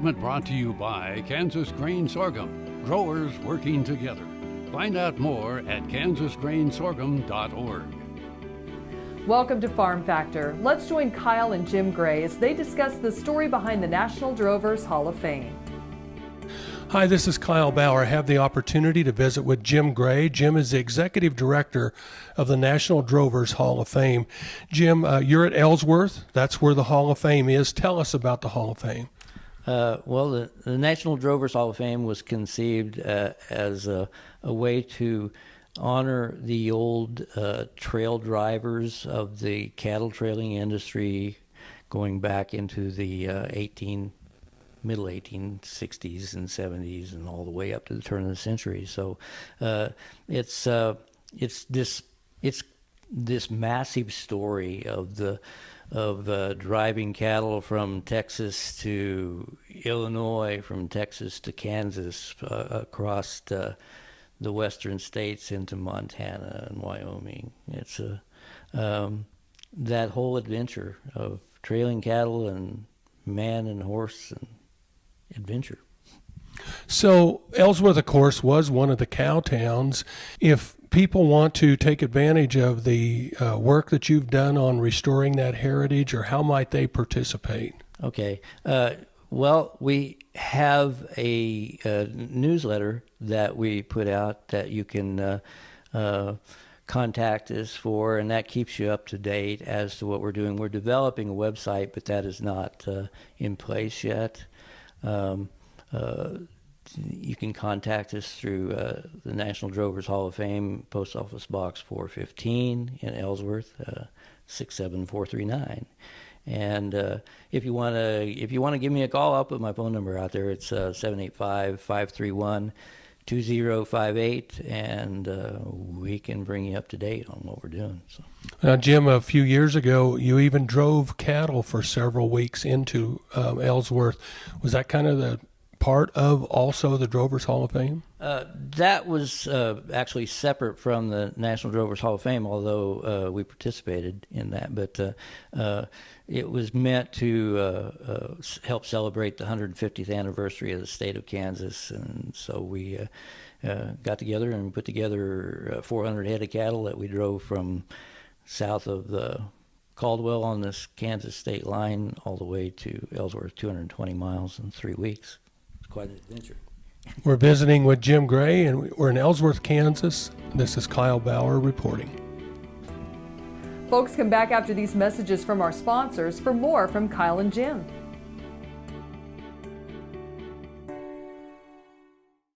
segment brought to you by Kansas Grain Sorghum, growers working together. Find out more at kansasgrainsorghum.org. Welcome to Farm Factor. Let's join Kyle and Jim Gray as they discuss the story behind the National Drovers Hall of Fame. Hi, this is Kyle Bauer. I have the opportunity to visit with Jim Gray. Jim is the Executive Director of the National Drovers Hall of Fame. Jim, you're at Ellsworth. That's where the Hall of Fame is. Tell us about the Hall of Fame. Well, the National Drovers Hall of Fame was conceived as a way to honor the old trail drivers of the cattle trailing industry going back into the middle 1860s and 70s and all the way up to the turn of the century. So it's this massive story of driving cattle from Texas to Illinois, from Texas to Kansas, across the western states into Montana and Wyoming. It's that whole adventure of trailing cattle and man and horse and adventure. So Ellsworth, of course, was one of the cow towns. If people want to take advantage of the work that you've done on restoring that heritage, or how might they participate? Okay. Well, we have a newsletter that we put out that you can contact us for, and that keeps you up to date as to what we're doing. We're developing a website, but that is not in place yet. You can contact us through the National Drovers Hall of Fame, Post Office Box 415 in Ellsworth, 67439. And if you want to give me a call, I'll put my phone number out there. It's 785-531-2058, and we can bring you up to date on what we're doing. So. Now, Jim, a few years ago, you even drove cattle for several weeks into Ellsworth. Was that kind of the part of also the Drovers Hall of Fame? That was actually separate from the National Drovers Hall of Fame, although we participated in that. But it was meant to help celebrate the 150th anniversary of the state of Kansas. And so we got together and put together 400 head of cattle that we drove from south of the Caldwell on this Kansas state line all the way to Ellsworth, 220 miles in 3 weeks. It's quite an adventure. We're visiting with Jim Gray, and we're in Ellsworth, Kansas. This is Kyle Bauer reporting. Folks, come back after these messages from our sponsors for more from Kyle and Jim.